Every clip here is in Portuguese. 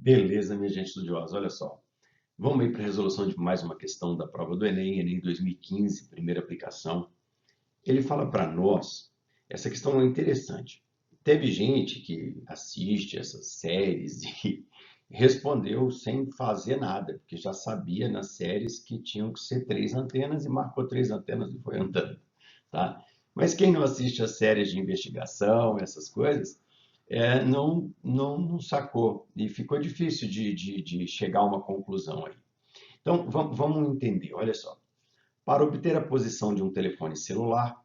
Beleza, minha gente estudiosa, olha só. Vamos aí para a resolução de mais uma questão da prova do Enem, Enem 2015, primeira aplicação. Ele fala para nós, essa questão é interessante. Teve gente que assiste essas séries e respondeu sem fazer nada, porque já sabia nas séries que tinham que ser três antenas e marcou três antenas e foi andando, tá? Mas quem não assiste as séries de investigação, essas coisas, não sacou e ficou difícil de chegar a uma conclusão aí. Então, vamos entender, olha só. Para obter a posição de um telefone celular,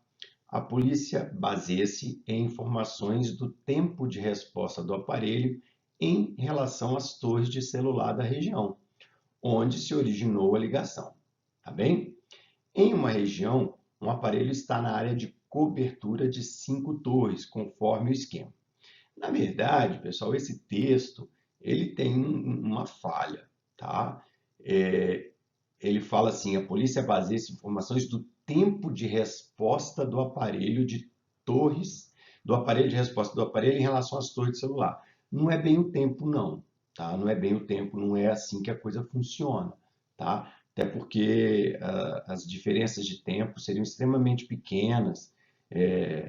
a polícia baseia-se em informações do tempo de resposta do aparelho em relação às torres de celular da região, onde se originou a ligação. Tá bem? Em uma região, um aparelho está na área de cobertura de 5 torres, conforme o esquema. Na verdade, pessoal, esse texto ele tem uma falha, tá? É, ele fala assim: a polícia baseia-se em informações do tempo de resposta do aparelho de torres, do aparelho de resposta do aparelho em relação às torres de celular. Não é bem o tempo, não, tá? Não é bem o tempo, não é assim que a coisa funciona, tá? Até porque as diferenças de tempo seriam extremamente pequenas,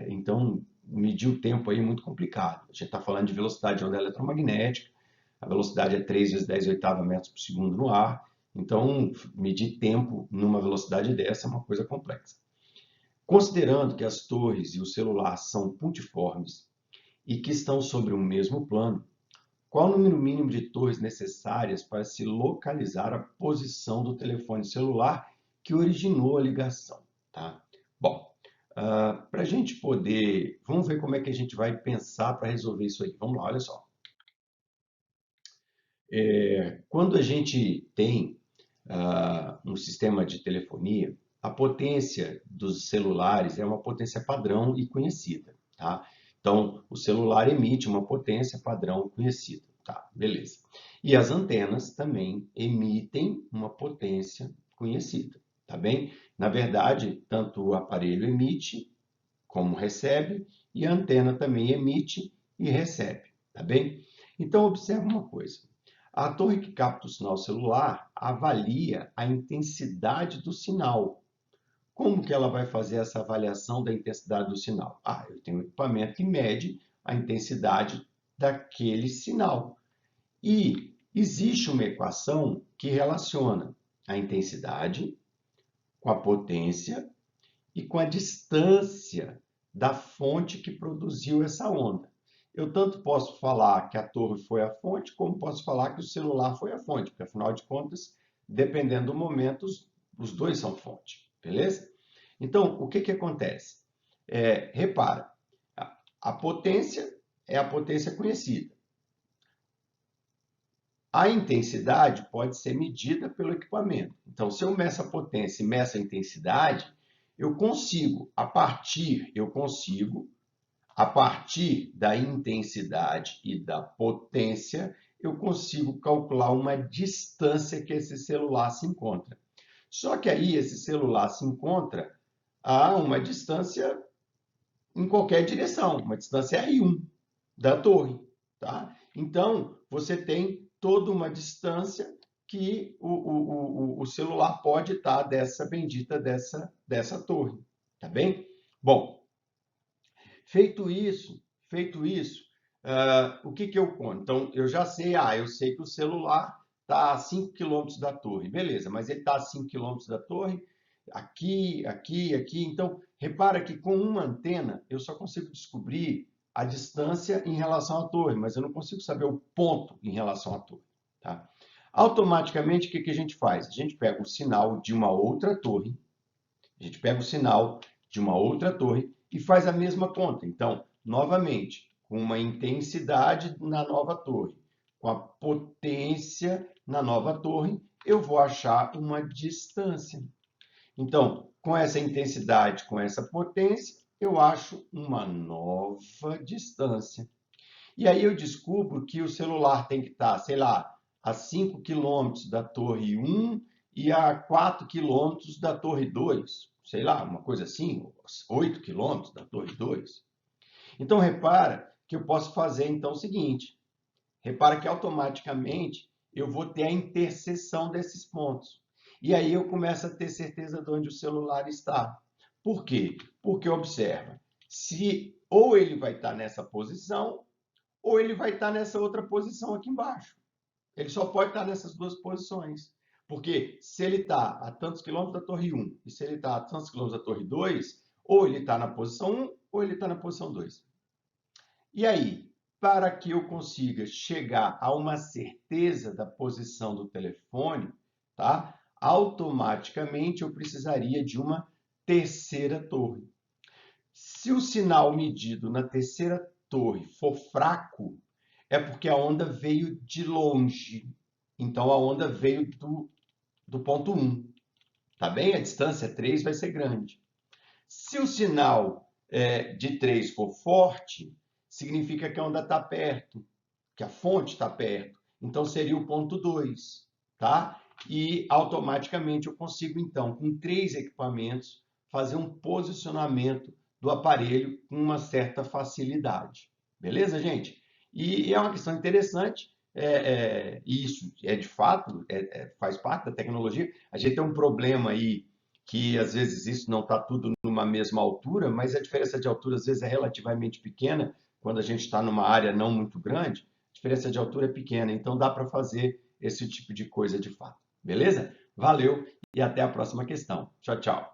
então medir o tempo aí é muito complicado. A gente está falando de velocidade de onda eletromagnética, a velocidade é 3 vezes 10 oitava metros por segundo no ar, então medir tempo numa velocidade dessa é uma coisa complexa. Considerando que as torres e o celular são pontiformes e que estão sobre o mesmo plano, qual o número mínimo de torres necessárias para se localizar a posição do telefone celular que originou a ligação? Tá? Bom, para a gente poder. Vamos ver como é que a gente vai pensar para resolver isso aí. Vamos lá, olha só. Quando a gente tem um sistema de telefonia, a potência dos celulares é uma potência padrão e conhecida, tá? Então, o celular emite uma potência padrão conhecida, tá? Beleza. E as antenas também emitem uma potência conhecida, tá bem? Na verdade, tanto o aparelho emite como recebe e a antena também emite e recebe, tá bem? Então, observe uma coisa. A torre que capta o sinal celular avalia a intensidade do sinal. Como que ela vai fazer essa avaliação da intensidade do sinal? Eu tenho um equipamento que mede a intensidade daquele sinal. E existe uma equação que relaciona a intensidade com a potência e com a distância da fonte que produziu essa onda. Eu tanto posso falar que a torre foi a fonte, como posso falar que o celular foi a fonte, porque afinal de contas, dependendo do momento, os dois são fonte, beleza? Então, o que que acontece? Repara, a potência é a potência conhecida. A intensidade pode ser medida pelo equipamento. Então, se eu meço a potência e meço a intensidade, eu consigo, a partir da intensidade e da potência, eu consigo calcular uma distância que esse celular se encontra. Só que aí esse celular se encontra a uma distância em qualquer direção, uma distância R1 da torre, tá? Então, você tem toda uma distância que o celular pode estar dessa bendita dessa torre, tá bem? Bom, feito isso, o que que eu conto? Então, eu já sei, eu sei que o celular está a 5 quilômetros da torre, beleza, mas ele está a 5 quilômetros da torre, aqui, aqui, aqui. Então, repara que com uma antena eu só consigo descobrir a distância em relação à torre, mas eu não consigo saber o ponto em relação à torre, tá? Automaticamente, o que que a gente faz? A gente pega o sinal de uma outra torre, a gente pega o sinal de uma outra torre e faz a mesma conta. Então, novamente, com uma intensidade na nova torre, com a potência na nova torre, eu vou achar uma distância. Então, com essa intensidade, com essa potência, eu acho uma nova distância. E aí eu descubro que o celular tem que estar, sei lá, a 5 quilômetros da torre 1 e a 4 quilômetros da torre 2. Sei lá, uma coisa assim, 8 quilômetros da torre 2. Então, repara que eu posso fazer então o seguinte: repara que automaticamente eu vou ter a interseção desses pontos. E aí eu começo a ter certeza de onde o celular está. Por quê? Porque observa, se ou ele vai estar nessa posição, ou ele vai estar nessa outra posição aqui embaixo. Ele só pode estar nessas duas posições. Porque se ele está a tantos quilômetros da torre 1 e se ele está a tantos quilômetros da torre 2, ou ele está na posição 1 ou ele está na posição 2. E aí, para que eu consiga chegar a uma certeza da posição do telefone, tá? Automaticamente eu precisaria de uma terceira torre. Se o sinal medido na terceira torre for fraco, é porque a onda veio de longe. Então a onda veio do ponto 1. Tá bem? A distância 3 vai ser grande. Se o sinal de 3 for forte, significa que a onda está perto, que a fonte está perto. Então seria o ponto 2, tá? E automaticamente eu consigo, então, com 3 equipamentos, fazer um posicionamento do aparelho com uma certa facilidade. Beleza, gente? E é uma questão interessante, isso é de fato, faz parte da tecnologia. A gente tem um problema aí que às vezes isso não está tudo numa mesma altura, mas a diferença de altura às vezes é relativamente pequena quando a gente está numa área não muito grande. A diferença de altura é pequena, então dá para fazer esse tipo de coisa de fato. Beleza? Valeu e até a próxima questão. Tchau, tchau.